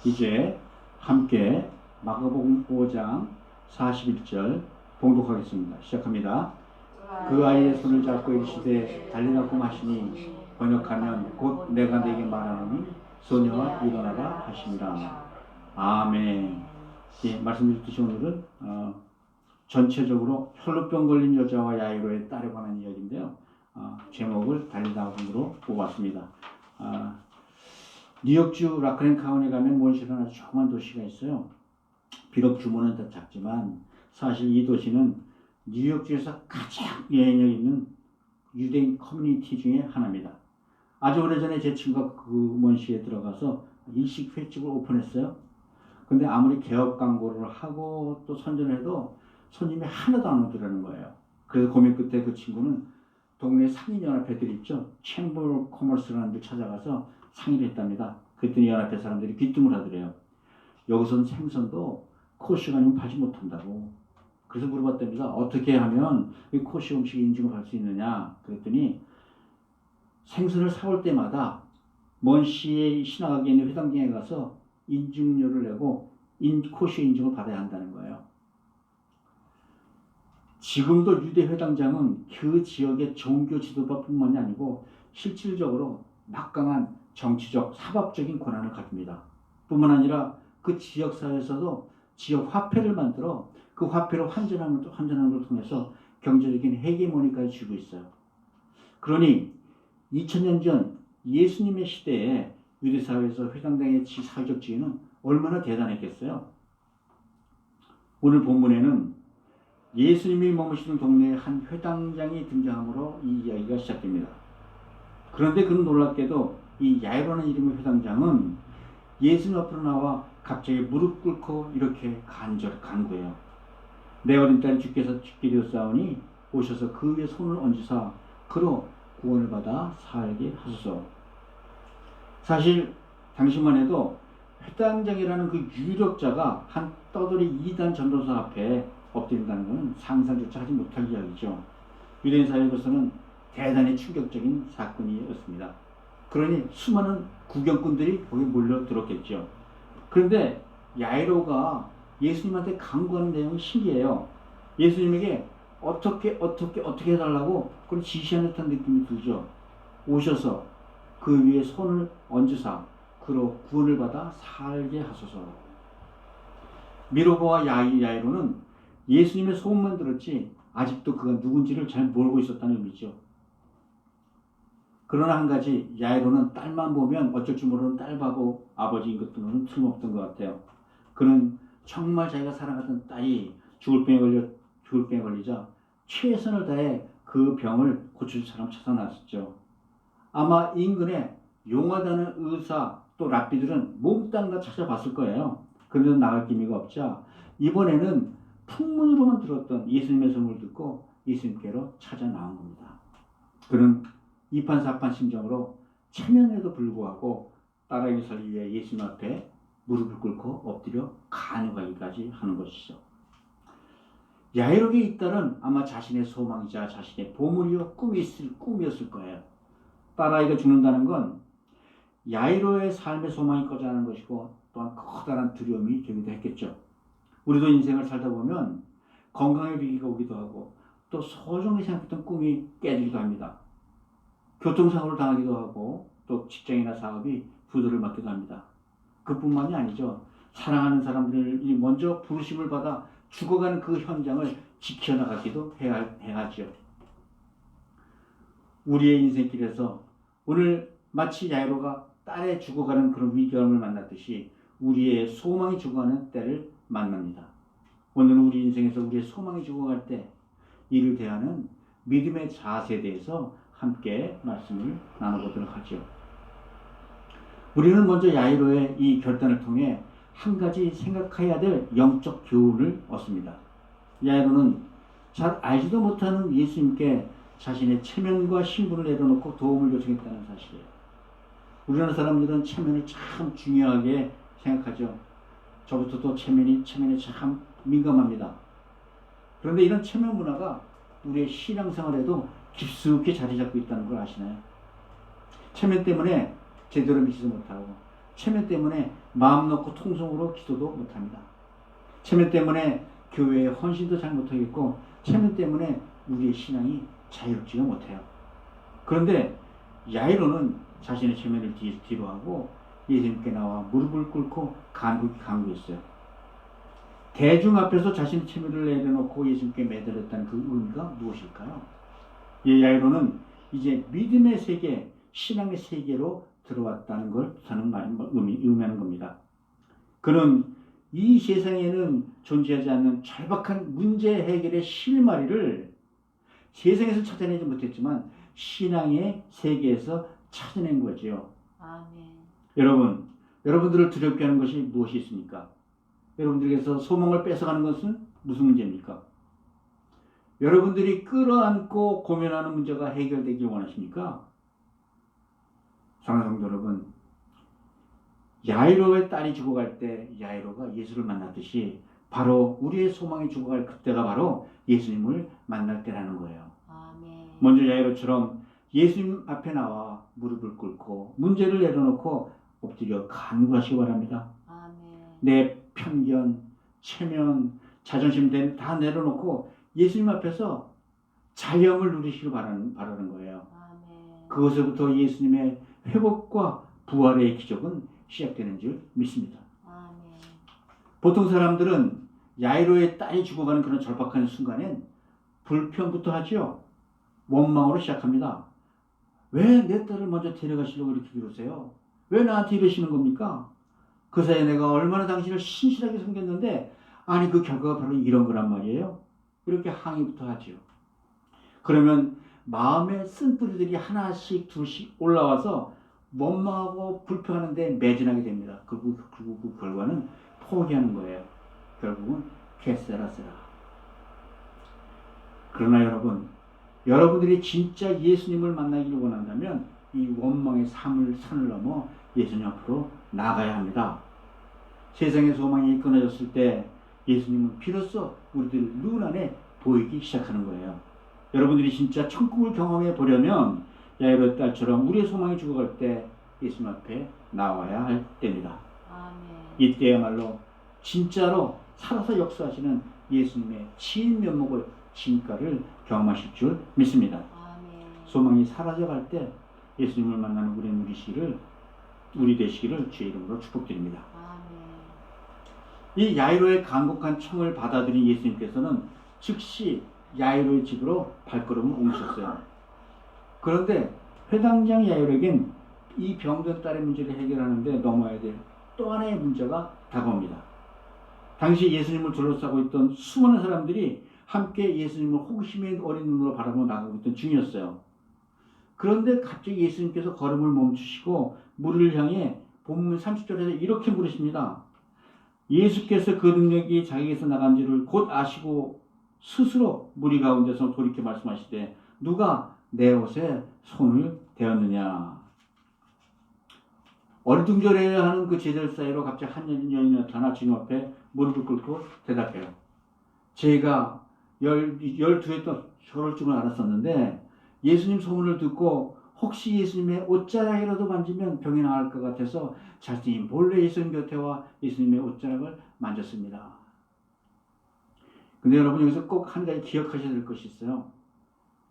이제 함께 마가복음 5장 41절 봉독하겠습니다. 시작합니다. 그 아이의 손을 잡고 이르시되 달리라고 하시니 번역하면 곧 내가 네게 말하노니 소녀가 일어나라 하시니라. 아멘. 예, 말씀드렸듯이 오늘은 전체적으로 혈루병 걸린 여자와 야이로의 딸에 관한 이야기인데요. 제목을 달리다음으로 뽑았습니다. 뉴욕주 라크랜 카운티에 가면 몬시라는 아주 조그만 도시가 있어요. 비록 규모는 더 작지만 사실 이 도시는 뉴욕주에서 가장 영향력 있는 유대인 커뮤니티 중에 하나입니다. 아주 오래전에 제 친구가 그 몬시에 들어가서 일식 횟집을 오픈했어요. 근데 아무리 개업 광고를 하고 또 선전을 해도 손님이 하나도 안 오더라는 거예요. 그래서 고민 끝에 그 친구는 동네 상인연합회들 있죠. 챔버 오브 커머스라는 데 찾아가서 상의를 했답니다. 그랬더니 연합회 사람들이 귀뜸을 하더래요. 여기서는 생선도 코시가 아니면 팔지 못한다고. 그래서 물어봤답니다. 어떻게 하면 이 코시 음식 인증을 할 수 있느냐. 그랬더니 생선을 사올 때마다 먼시의 신학에 있는 회당장에 가서 인증료를 내고 코시 인증을 받아야 한다는 거예요. 지금도 유대 회당장은 그 지역의 종교 지도자뿐만이 아니고 실질적으로 막강한 정치적, 사법적인 권한을 가집니다. 뿐만 아니라 그 지역 사회에서도 지역 화폐를 만들어 그 화폐로 환전하는 걸 통해서 경제적인 헤게모니까지 쥐고 있어요. 그러니 2000년 전 예수님의 시대에 유대 사회에서 회당장의 사회적 지위는 얼마나 대단했겠어요. 오늘 본문에는 예수님이 머무시는 동네에 한 회당장이 등장함으로 이 이야기가 시작됩니다. 그런데 그는 놀랍게도 이 야이로라는 이름의 회당장은 예수님 앞으로 나와 갑자기 무릎 꿇고 이렇게 간구해요. 내 어린 딸이 죽게 되었사오니 오셔서 그 위에 손을 얹으사 그로 구원을 받아 살게 하소서. 사실 당시만 해도 회당장이라는 그 유력자가 한 떠돌이 2단 전도사 앞에 엎드린다는 것은 상상조차 하지 못할 이야기죠. 유대인 사회로서는 대단히 충격적인 사건이었습니다. 그러니 수많은 구경꾼들이 거기 몰려들었겠죠. 그런데 야이로가 예수님한테 간구하는 내용이 신기해요. 예수님에게 어떻게 해달라고 그런 지시하는 듯한 느낌이 들죠. 오셔서 그 위에 손을 얹으사 그로 구원을 받아 살게 하소서. 미로보와 야이로는 예수님의 소문만 들었지 아직도 그가 누군지를 잘 모르고 있었다는 의미죠. 그러나 한 가지, 야이로는 딸만 보면 어쩔 줄 모르는 딸하고 아버지인 것들은 틀림없던 것 같아요. 그는 정말 자기가 사랑하던 딸이 죽을 병에 걸리자 최선을 다해 그 병을 고칠 사람 찾아놨었죠. 아마 인근에 용하다는 의사 또 랍비들은 몽땅 다 찾아봤을 거예요. 그래도 나갈 기미가 없자 이번에는 풍문으로만 들었던 예수님의 소문을 듣고 예수님께로 찾아 나온 겁니다. 그는 이판사판 심정으로 체면에도 불구하고 딸아이를 살리기 위해 예수님 앞에 무릎을 꿇고 엎드려 간구하기까지 하는 것이죠. 야이로의 이 딸은 아마 자신의 소망이자 자신의 보물이요 꿈이었을 거예요. 딸아이가 죽는다는 건 야이로의 삶의 소망이 꺼져가는 것이고 또한 커다란 두려움이 되기도 했겠죠. 우리도 인생을 살다 보면 건강의 위기가 오기도 하고 또 소중히 생각했던 꿈이 깨지기도 합니다. 교통사고를 당하기도 하고 또 직장이나 사업이 부도를 맞기도 합니다. 그뿐만이 아니죠. 사랑하는 사람들이 먼저 부르심을 받아 죽어가는 그 현장을 지켜나가기도 해야 하죠. 우리의 인생길에서 오늘 마치 야이로가 딸의 죽어가는 그런 위기감을 만났듯이 우리의 소망이 죽어가는 때를 만납니다. 오늘은 우리 인생에서 우리의 소망이 죽어갈 때 이를 대하는 믿음의 자세에 대해서 함께 말씀을 나눠보도록 하죠. 우리는 먼저 야이로의 이 결단을 통해 한 가지 생각해야 될 영적 교훈을 얻습니다. 야이로는 잘 알지도 못하는 예수님께 자신의 체면과 신분을 내려놓고 도움을 요청했다는 사실이에요. 우리나라 사람들은 체면을 참 중요하게 생각하죠. 저부터도 체면에 참 민감합니다. 그런데 이런 체면 문화가 우리의 신앙생활에도 깊숙이 자리 잡고 있다는 걸 아시나요? 체면 때문에 제대로 믿지도 못하고 체면 때문에 마음 놓고 통성으로 기도도 못합니다. 체면 때문에 교회에 헌신도 잘 못하겠고 체면 때문에 우리의 신앙이 자유롭지가 못해요. 그런데 야이로는 자신의 체면을 뒤로 하고 예수님께 나와 무릎을 꿇고 간구했어요. 대중 앞에서 자신의 체면을 내려놓고 예수님께 매달렸다는 그 의미가 무엇일까요? 야이로는 이제 믿음의 세계, 신앙의 세계로 들어왔다는 걸 저는 의미하는 겁니다. 그는 이 세상에는 존재하지 않는 절박한 문제 해결의 실마리를 세상에서 찾아내지 못했지만 신앙의 세계에서 찾아낸 거지요. 아멘. 여러분들을 두렵게 하는 것이 무엇이 있습니까? 여러분들에게서 소망을 뺏어가는 것은 무슨 문제입니까? 여러분들이 끌어안고 고민하는 문제가 해결되길 원하십니까? 사랑하는 성도 여러분, 야이로의 딸이 죽어갈 때 야이로가 예수를 만났듯이 바로 우리의 소망이 죽어갈 그때가 바로 예수님을 만날 때라는 거예요. 아멘. 먼저 야이로처럼 예수님 앞에 나와 무릎을 꿇고 문제를 내려놓고 엎드려 간구하시기 바랍니다. 아멘. 내 편견, 체면, 자존심 다 내려놓고 예수님 앞에서 자영을 누리시길 바라는 거예요. 아멘. 그것에부터 예수님의 회복과 부활의 기적은 시작되는 줄 믿습니다. 아멘. 보통 사람들은 야이로의 딸이 죽어가는 그런 절박한 순간엔 불평부터 하죠. 원망으로 시작합니다. 왜 내 딸을 먼저 데려가시려고 이렇게 그러세요? 왜 나한테 이러시는 겁니까? 그 사이에 내가 얼마나 당신을 신실하게 섬겼는데 아니 그 결과가 바로 이런 거란 말이에요. 이렇게 항의부터 하죠. 그러면 마음의 쓴뿌리들이 하나씩 둘씩 올라와서 원망하고 불평하는데 매진하게 됩니다. 그리고 그 결과는 포기하는 거예요. 결국은 게세라세라. 그러나 여러분들이 진짜 예수님을 만나기를 원한다면 이 원망의 산을 넘어 예수님 앞으로 나가야 합니다. 세상의 소망이 끊어졌을 때 예수님은 비로소 우리들 눈 안에 보이기 시작하는 거예요. 여러분들이 진짜 천국을 경험해 보려면 야이로의 딸처럼 우리의 소망이 죽어갈 때 예수님 앞에 나와야 할 때입니다. 아멘. 이때야말로 진짜로 살아서 역사하시는 예수님의 진면목을 진가를 경험하실 줄 믿습니다. 아멘. 소망이 사라져갈 때 예수님을 만나는 우리 되시기를 주의 이름으로 축복드립니다. 아멘. 이 야이로의 간곡한 청을 받아들인 예수님께서는 즉시 야이로의 집으로 발걸음을 옮기셨어요. 그런데 회당장 야이로에겐 이 병든 딸의 문제를 해결하는데 넘어야 될 또 하나의 문제가 다가옵니다. 당시 예수님을 둘러싸고 있던 수많은 사람들이 함께 예수님을 호기심의 어린 눈으로 바라보고 나가고 있던 중이었어요. 그런데 갑자기 예수님께서 걸음을 멈추시고 무리를 향해 본문 30절에서 이렇게 물으십니다. 예수께서 그 능력이 자기에게서 나간지를 곧 아시고 스스로 무리 가운데서 돌이켜 말씀하시되 누가 내 옷에 손을 대었느냐. 어리둥절해야 하는 그 제자들 사이로 갑자기 한 여인이 나타나 주님 앞에 무릎을 꿇고 대답해요. 제가 12회 동안 저럴 줄은 알았었는데 예수님 소문을 듣고 혹시 예수님의 옷자락이라도 만지면 병이 나을 것 같아서 자신이 몰래 예수님 곁에 와 예수님의 옷자락을 만졌습니다. 근데 여러분 여기서 꼭 한 가지 기억하셔야 될 것이 있어요.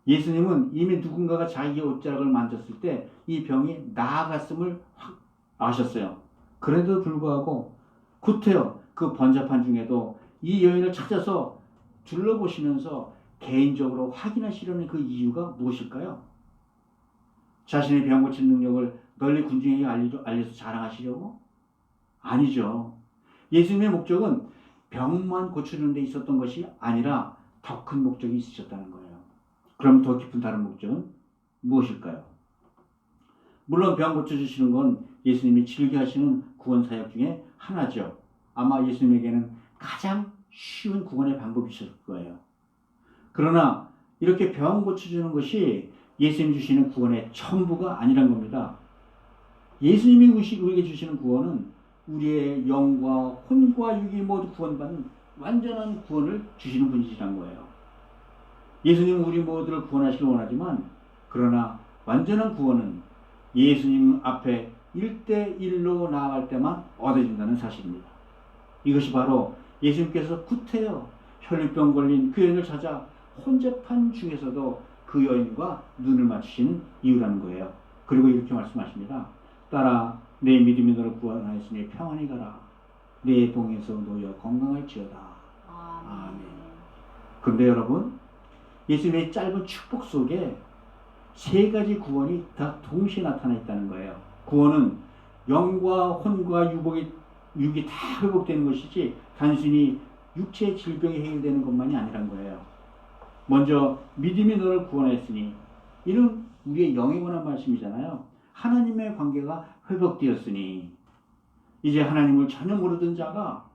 예수님은 이미 누군가가 자기의 옷자락을 만졌을 때 이 병이 나아갔음을 확 아셨어요. 그래도 불구하고 구태여 그 번잡한 중에도 이 여인을 찾아서 둘러보시면서 개인적으로 확인하시려는 그 이유가 무엇일까요? 자신의 병 고친 능력을 널리 군중에게 알려서 자랑하시려고? 아니죠. 예수님의 목적은 병만 고치는 데 있었던 것이 아니라 더 큰 목적이 있으셨다는 거예요. 그럼 더 깊은 다른 목적은 무엇일까요? 물론 병 고쳐주시는 건 예수님이 즐겨하시는 구원 사역 중에 하나죠. 아마 예수님에게는 가장 쉬운 구원의 방법이실 거예요. 그러나 이렇게 병 고쳐주는 것이 예수님이 주시는 구원의 전부가 아니란 겁니다. 예수님이 우리에게 주시는 구원은 우리의 영과 혼과 육이 모두 구원받는 완전한 구원을 주시는 분이시란 거예요. 예수님은 우리 모두를 구원하시길 원하지만 그러나 완전한 구원은 예수님 앞에 1대1로 나아갈 때만 얻어진다는 사실입니다. 이것이 바로 예수님께서 구태여 혈류병 걸린 그 여인을 찾아 혼잡한 중에서도 그 여인과 눈을 맞추시는 이유라는 거예요. 그리고 이렇게 말씀하십니다. 딸아, 내 믿음이 너를 구원하였으니 평안히 가라. 내 봉에서 놓여 건강할지어다. 아멘. 그런데 여러분, 예수님의 짧은 축복 속에 세 가지 구원이 다 동시에 나타나 있다는 거예요. 구원은 영과 혼과 육이 다 회복되는 것이지 단순히 육체의 질병이 해결되는 것만이 아니란 거예요. 먼저 믿음이 너를 구원하였으니, 이는 우리의 영에 관한 말씀이잖아요. 하나님의 관계가 회복되었으니, 이제 하나님을 전혀 모르던 자가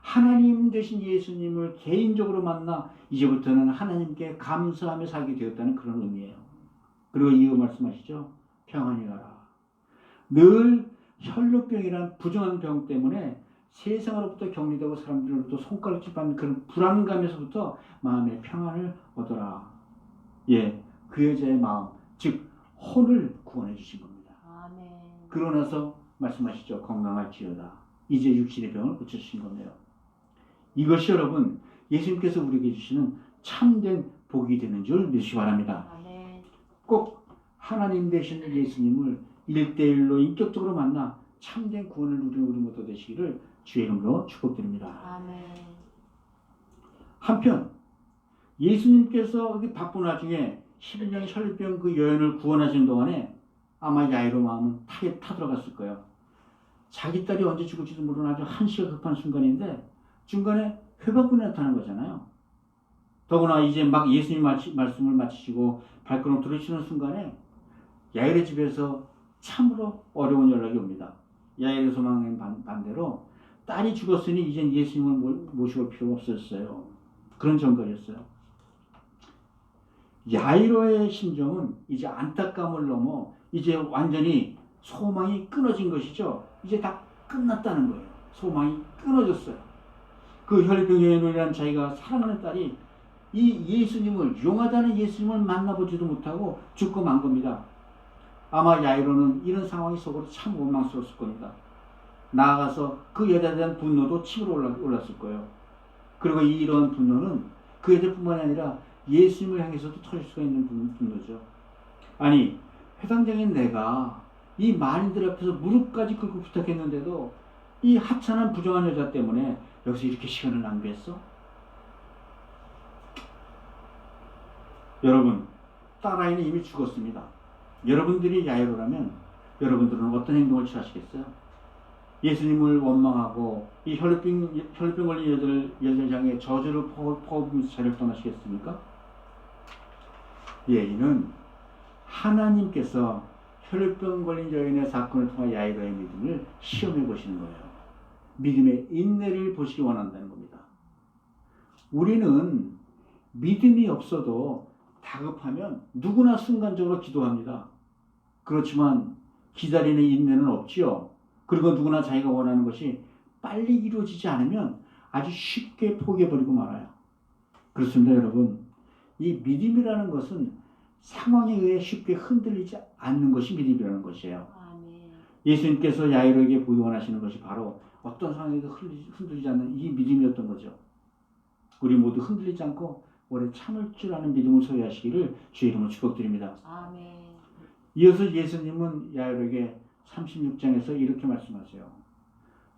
하나님 되신 예수님을 개인적으로 만나 이제부터는 하나님께 감사하며 살게 되었다는 그런 의미예요. 그리고 이어 말씀하시죠. 평안히 가라. 늘 혈루병이란 부정한 병 때문에 세상으로부터 격리되고 사람들로부터 손가락질 받는 그런 불안감에서부터 마음의 평안을 얻어라. 예, 그 여자의 마음, 즉 혼을 구원해 주신 겁니다. 아멘. 그러고 나서 말씀하시죠. 건강할지어다. 이제 육신의 병을 고쳐주신 거네요. 이것이 여러분 예수님께서 우리에게 주시는 참된 복이 되는 줄 믿으시기 바랍니다. 아멘. 꼭 하나님 되신 예수님을 1대1로 인격적으로 만나 참된 구원을 누리는 우리 모두 되시기를 주의 이름으로 축복드립니다. 아멘. 한편 예수님께서 바쁜 와중에 12년 혈류병 그 여인을 구원하신 동안에 아마 야이로 마음은 타들어갔을 거예요. 자기 딸이 언제 죽을지도 모르는 아주 한시가 급한 순간인데 중간에 회복분이 나타난 거잖아요. 더구나 이제 막 예수님 말씀을 마치시고 발걸음 들으시는 순간에 야일의 집에서 참으로 어려운 연락이 옵니다. 야일의 소망의 반대로 딸이 죽었으니 이젠 예수님을 모시고 필요가 없었어요. 그런 전거였어요. 야이로의 심정은 이제 안타까움을 넘어 이제 완전히 소망이 끊어진 것이죠. 이제 다 끝났다는 거예요. 소망이 끊어졌어요. 그 혈류병 여인이라는 자기가 사랑하는 딸이 이 예수님을, 용하다는 예수님을 만나보지도 못하고 죽고 만 겁니다. 아마 야이로는 이런 상황이 속으로 참 원망스러웠을 겁니다. 나아가서 그 여자에 대한 분노도 치밀어 올랐을 거예요. 그리고 이런 분노는 그 여자뿐만 아니라 예수님을 향해서도 터질 수가 있는 분노죠. 아니, 회당장인 내가 이 만인들 앞에서 무릎까지 꿇고 부탁했는데도 이 하찮은 부정한 여자 때문에 여기서 이렇게 시간을 낭비했어? 여러분, 딸아이는 이미 죽었습니다. 여러분들이 야이로라면 여러분들은 어떤 행동을 취하시겠어요? 예수님을 원망하고 이 혈류병 걸린 여자를 향해 저주를 퍼부으면서 자리를 떠나시겠습니까? 예, 이는 하나님께서 혈류병 걸린 여인의 사건을 통해 야이로의 믿음을 시험해 보시는 거예요. 믿음의 인내를 보시기 원한다는 겁니다. 우리는 믿음이 없어도 다급하면 누구나 순간적으로 기도합니다. 그렇지만 기다리는 인내는 없지요. 그리고 누구나 자기가 원하는 것이 빨리 이루어지지 않으면 아주 쉽게 포기해버리고 말아요. 그렇습니다, 여러분. 이 믿음이라는 것은 상황에 의해 쉽게 흔들리지 않는 것이 믿음이라는 것이에요. 아멘. 예수님께서 야이로에게 보여원하시는 것이 바로 어떤 상황에도 흔들리지 않는 이 믿음이었던 거죠. 우리 모두 흔들리지 않고 오래 참을 줄 아는 믿음을 소유하시기를 주의 이름으로 축복드립니다. 아멘. 이어서 예수님은 야이로에게 36장에서 이렇게 말씀하세요.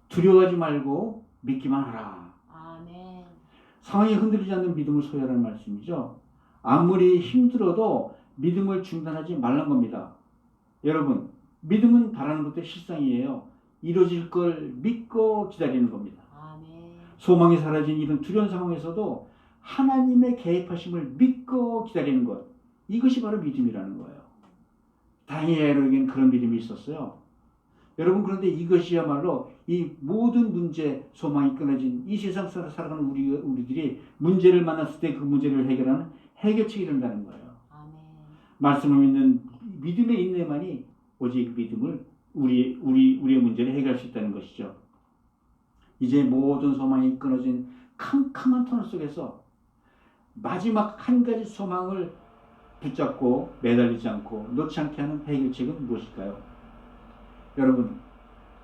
두려워하지 말고 믿기만 하라. 아멘. 상황이 흔들리지 않는 믿음을 소유하라는 말씀이죠. 아무리 힘들어도 믿음을 중단하지 말란 겁니다. 여러분, 믿음은 바라는 것도 실상이에요. 이루어질 걸 믿고 기다리는 겁니다. 아멘. 소망이 사라진 이런 두려운 상황에서도 하나님의 개입하심을 믿고 기다리는 것, 이것이 바로 믿음이라는 거예요. 다행히 야이로에게는 그런 믿음이 있었어요. 여러분, 그런데 이것이야말로 이 모든 문제, 소망이 끊어진 이 세상 살아가는 우리들이 문제를 만났을 때 그 문제를 해결하는 해결책이 된다는 거예요. 아멘. 말씀을 믿는 믿음의 인내만이 오직 믿음을 우리의 문제를 해결할 수 있다는 것이죠. 이제 모든 소망이 끊어진 캄캄한 터널 속에서 마지막 한 가지 소망을 붙잡고 매달리지 않고 놓지 않게 하는 해결책은 무엇일까요? 여러분,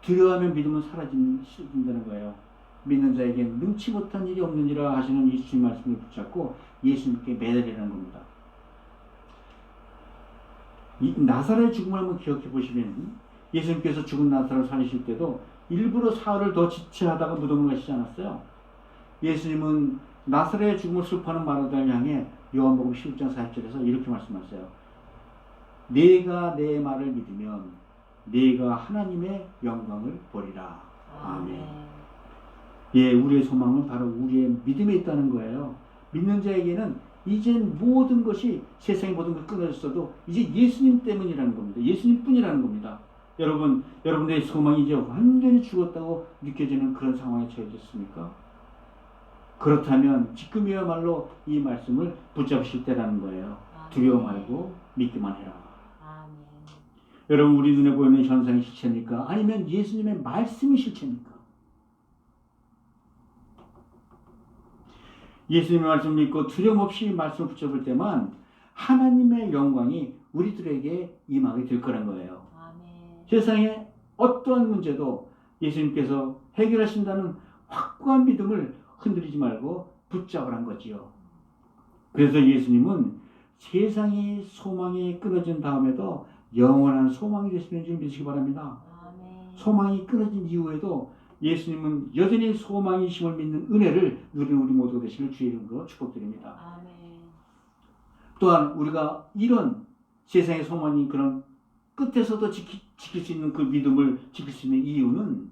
두려워하면 믿음은 사라진다는 거예요. 믿는 자에게 능치 못한 일이 없느니라 하시는 예수님 말씀을 붙잡고 예수님께 매달리라는 겁니다. 이 나사로의 죽음을 한번 기억해 보시면 예수님께서 죽은 나사로를 살리실 때도 일부러 사흘을 더 지체하다가 무덤을 가시지 않았어요. 예수님은 나사로의 죽음을 슬퍼하는 마르다를 향해 요한복음 11장 40절에서 이렇게 말씀하세요. 네가 내 말을 믿으면 네가 하나님의 영광을 보리라. 아멘. 예, 우리의 소망은 바로 우리의 믿음에 있다는 거예요. 믿는 자에게는 이젠 모든 것이 세상의 모든 것이 끊어졌어도 이제 예수님 때문이라는 겁니다. 예수님 뿐이라는 겁니다. 여러분, 여러분들의 소망이 이제 완전히 죽었다고 느껴지는 그런 상황에 처해졌습니까? 그렇다면 지금이야말로 이 말씀을 붙잡으실 때라는 거예요. 두려워 말고 믿기만 해라. 아멘. 여러분, 우리 눈에 보이는 현상이 실체입니까? 아니면 예수님의 말씀이 실체입니까? 예수님의 말씀을 믿고 두려움 없이 말씀을 붙잡을 때만 하나님의 영광이 우리들에게 임하게 될 거란 거예요. 아멘. 세상에 어떠한 문제도 예수님께서 해결하신다는 확고한 믿음을 흔들리지 말고 붙잡으란 거지요. 그래서 예수님은 세상의 소망이 끊어진 다음에도 영원한 소망이 되시는 줄 믿으시기 바랍니다. 아멘. 소망이 끊어진 이후에도 예수님은 여전히 소망이심을 믿는 은혜를 누리는 우리 모두가 되시길 주의 이름으로 축복드립니다. 아멘. 또한 우리가 이런 세상의 소망이 그런 끝에서도 지킬 수 있는 그 믿음을 지킬 수 있는 이유는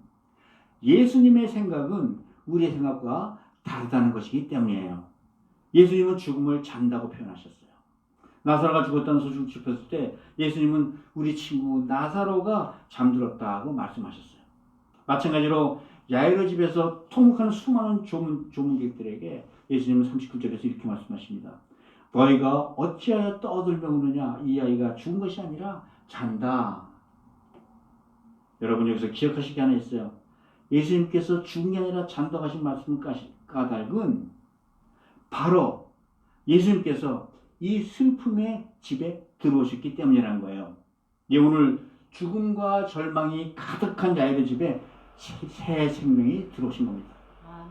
예수님의 생각은 우리의 생각과 다르다는 것이기 때문이에요. 예수님은 죽음을 잔다고 표현하셨어요. 나사로가 죽었다는 소식을 접했을 때 예수님은 우리 친구 나사로가 잠들었다고 말씀하셨어요. 마찬가지로 야이로 집에서 통곡하는 수많은 조문객들에게 예수님은 39절에서 이렇게 말씀하십니다. 너희가 어찌하여 떠들며 우느냐? 이 아이가 죽은 것이 아니라 잔다. 여러분, 여기서 기억하실 게 하나 있어요. 예수님께서 죽은 게 아니라 잔다고 하신 말씀 까닭은 바로 예수님께서 이 슬픔의 집에 들어오셨기 때문이라는 거예요. 오늘 죽음과 절망이 가득한 야이로 집에 새 생명이 들어오신 겁니다. 아멘.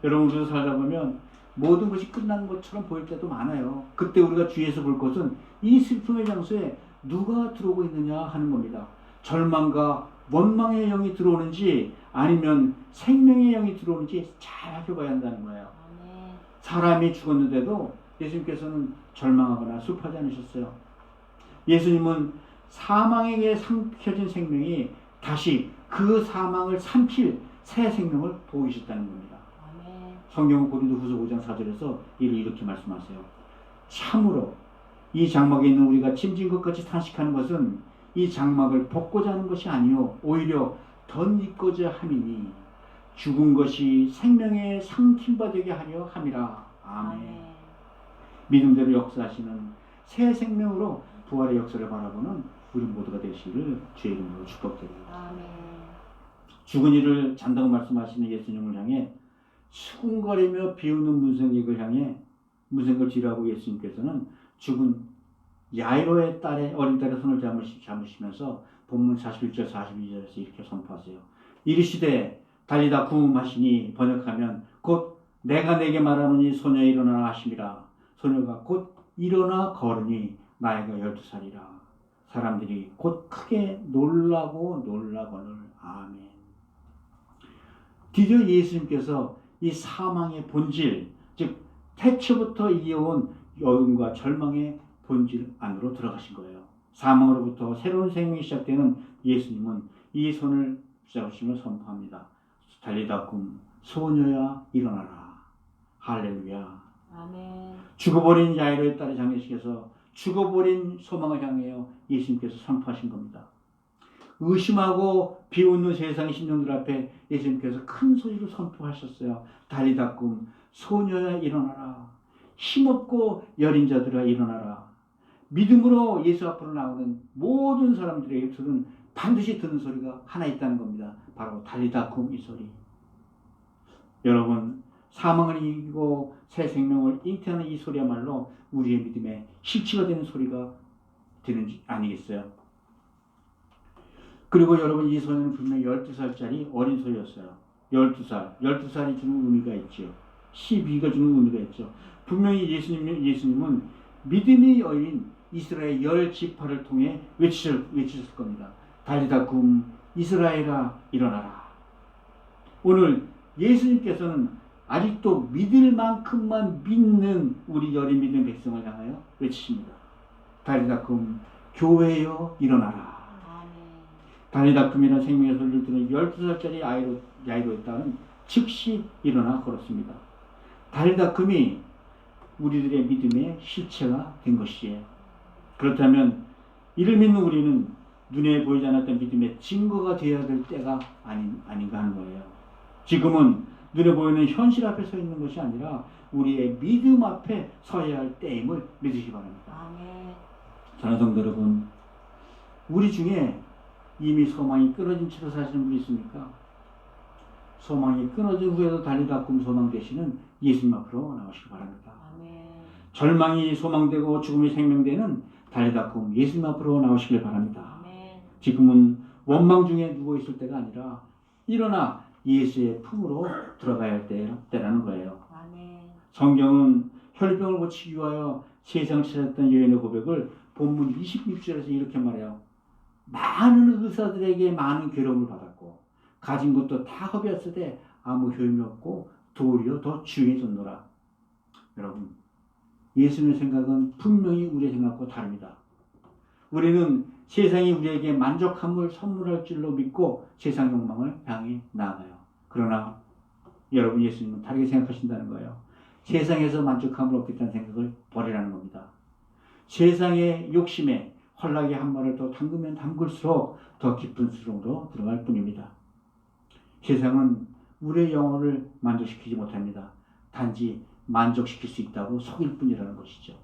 여러분, 우리도 살다 보면 모든 것이 끝난 것처럼 보일 때도 많아요. 그때 우리가 주위에서 볼 것은 이 슬픔의 장소에 누가 들어오고 있느냐 하는 겁니다. 절망과 원망의 영이 들어오는지 아니면 생명의 영이 들어오는지 잘 살펴봐야 한다는 거예요. 아멘. 사람이 죽었는데도 예수님께서는 절망하거나 슬퍼하지 않으셨어요. 예수님은 사망에게 삼켜진 생명이 다시 그 사망을 삼킬 새 생명을 보이셨다는 겁니다. 아멘. 성경은 고린도후서 5장 4절에서 이렇게 말씀하세요. 참으로 이 장막에 있는 우리가 짐진 것 같이 탄식하는 것은 이 장막을 벗고자 하는 것이 아니요 오히려 덧입고자 함이니 죽은 것이 생명의 상킴바 되게 하려 함이라. 아멘. 믿음대로 역사하시는 새 생명으로 부활의 역사를 바라보는 우리 모두가 되시기를 주의 이름으로 축복드립니다. 아멘. 죽은 이를 잔다고 말씀하시는 예수님을 향해 수군거리며 비웃는 문생객을 향해 문생객을 뒤로하고 예수님께서는 죽은 야이로의 어린 딸의 손을 잡으시면서 본문 41절 42절에서 이렇게 선포하세요. 이르시되 달리다 구음하시니 번역하면 곧 내가 내게 말하노니 소녀 일어나라 하심이라. 소녀가 곧 일어나 걸으니 나이가 12살이라. 사람들이 곧 크게 놀라거늘. 아멘. 드디어 예수님께서 이 사망의 본질, 즉 태초부터 이어온 여움과 절망의 본질 안으로 들어가신 거예요. 사망으로부터 새로운 생명이 시작되는 예수님은 이 손을 붙잡으시며 선포합니다. 달리다 꿈 소녀야 일어나라. 할렐루야. 아멘. 죽어버린 야이로의 딸의 장례식에서 죽어버린 소망을 향하여 예수님께서 선포하신 겁니다. 의심하고 비웃는 세상의 심령들 앞에 예수님께서 큰 소리로 선포하셨어요. 달리다 꿈 소녀야 일어나라. 힘없고 여린 자들아 일어나라. 믿음으로 예수 앞으로 나오는 모든 사람들의 입술은 반드시 듣는 소리가 하나 있다는 겁니다. 바로 달리다 꿈 이 소리. 여러분, 사망을 이기고 새 생명을 잉태하는 이 소리야말로 우리의 믿음의 실체가 되는 소리가 되는 아니겠어요? 그리고 여러분 이 소녀는 분명히 12살짜리 어린 소였어요. 12살이 주는 의미가 있죠. 12가 주는 의미가 있죠. 분명히 예수님은 믿음이 여인 이스라엘 10지파를 통해 외치셨을 겁니다. 달리다 굼 이스라엘아 일어나라. 오늘 예수님께서는 아직도 믿을 만큼만 믿는 우리 여린 믿음 백성을 향하여 외치십니다. 달리다 굼 교회여 일어나라. 달리다 굼이라는 생명의 소리를 들은 12살짜리 야이로였다는 즉시 일어나 걸었습니다. 달리다 굼이 우리들의 믿음의 실체가 된 것이에요. 그렇다면 이를 믿는 우리는 눈에 보이지 않았던 믿음의 증거가 되어야 될 때가 아닌가 하는 거예요. 지금은 눈에 보이는 현실 앞에 서 있는 것이 아니라 우리의 믿음 앞에 서야 할 때임을 믿으시기 바랍니다. 아멘. 사랑하는 성도 여러분, 우리 중에 이미 소망이 끊어진 채로 사시는 분이 있습니까? 소망이 끊어진 후에도 달리다 굼 소망 되시는 예수님 앞으로 나오시기 바랍니다. 아멘. 절망이 소망되고 죽음이 생명되는 달리다 굼 예수님 앞으로 나오시길 바랍니다. 아멘. 지금은 원망 중에 누워있을 때가 아니라 일어나 예수의 품으로 들어가야 할 때라는 거예요. 아멘. 성경은 혈병을 고치기 위하여 세상을 찾았던 여인의 고백을 본문 26절에서 이렇게 말해요. 많은 의사들에게 많은 괴로움을 받았고 가진 것도 다 허비였으되 아무 효용이 없고 도리어 더 중해졌노라. 여러분, 예수님의 생각은 분명히 우리의 생각과 다릅니다. 우리는 세상이 우리에게 만족함을 선물할 줄로 믿고 세상 욕망을 향해 나아가요. 그러나 여러분, 예수님은 다르게 생각하신다는 거예요. 세상에서 만족함을 얻겠다는 생각을 버리라는 겁니다. 세상의 욕심에 헐락의 한 발을 더 담그면 담글수록 더 깊은 수렁으로 들어갈 뿐입니다. 세상은 우리의 영혼을 만족시키지 못합니다. 단지 만족시킬 수 있다고 속일 뿐이라는 것이죠.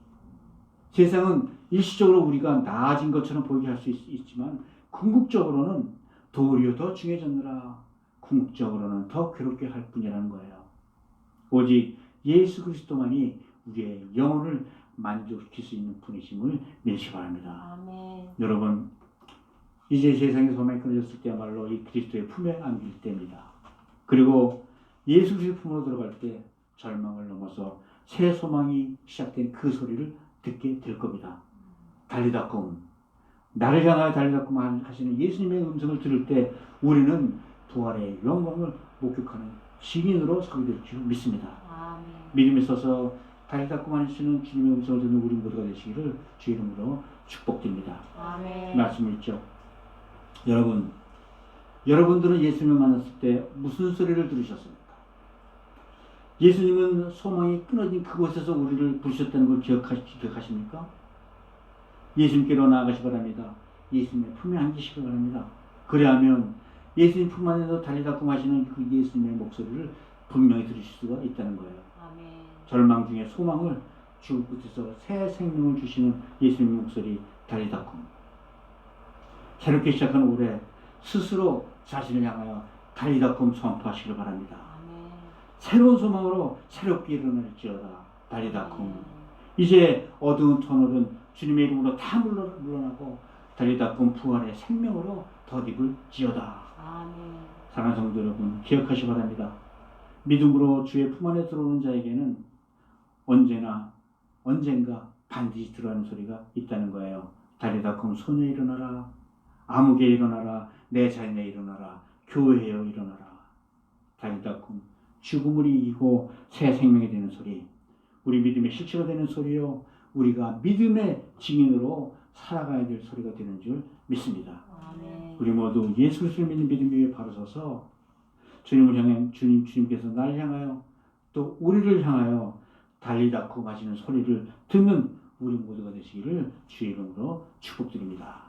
세상은 일시적으로 우리가 나아진 것처럼 보이게 할 수 있지만 궁극적으로는 도리어 더 중해졌느라 궁극적으로는 더 괴롭게 할 뿐이라는 거예요. 오직 예수 그리스도만이 우리의 영혼을 만족시킬 수 있는 분이심을 믿으시기 바랍니다. 아멘. 여러분, 이제 세상의 소망이 끊어졌을 때야말로 이 그리스도의 품에 안길 때입니다. 그리고 예수 그리스도의 품으로 들어갈 때 절망을 넘어서 새 소망이 시작된 그 소리를 듣게 될 겁니다. 달리다 굼, 나를 향하여 달리다 굼 하시는 예수님의 음성을 들을 때 우리는 부활의 영광을 목격하는 증인으로 서게 될 줄 믿습니다. 아멘. 믿음에 있어서 달리다 굼 하시는 주님의 음성을 듣는 우리 모두가 되시기를 주 이름으로 축복드립니다. 아멘. 말씀이 있죠. 여러분들은 예수님을 만났을 때 무슨 소리를 들으셨습니까? 예수님은 소망이 끊어진 그곳에서 우리를 부르셨다는 걸 기억하십니까? 예수님께로 나아가시기 바랍니다. 예수님의 품에 안기시기 바랍니다. 그래야면 예수님 품 안에서 달리다 굼 하시는 그 예수님의 목소리를 분명히 들으실 수가 있다는 거예요. 아멘. 절망 중에 소망을 죽을 끝에서 새 생명을 주시는 예수님의 목소리 달리다 굼. 새롭게 시작한 올해 스스로 자신을 향하여 달리다 굼 선포하시길 바랍니다. 아멘. 새로운 소망으로 새롭게 일어날지어다. 달리다 굼. 이제 어두운 터널은 주님의 이름으로 다 물러나고 달리다 굼 부활의 생명으로 덧입을지어다. 아멘. 사랑하는 성도 여러분, 기억하시기 바랍니다. 믿음으로 주의 품 안에 들어오는 자에게는 언젠가 반드시 들어가는 소리가 있다는 거예요. 달리다 굼 소녀 일어나라. 아무개 일어나라. 내 자녀 일어나라. 교회여 일어나라. 달리다 굼 죽음을 이기고 새 생명이 되는 소리, 우리 믿음의 실체가 되는 소리요, 우리가 믿음의 증인으로 살아가야 될 소리가 되는 줄 믿습니다. 아멘. 우리 모두 예수 그리스도를 믿는 믿음 위에 바로 서서 주님을 향해 주님께서 나를 향하여 또 우리를 향하여 달리다 굼 하시는 소리를 듣는 우리 모두가 되시기를 주의 이름으로 축복드립니다.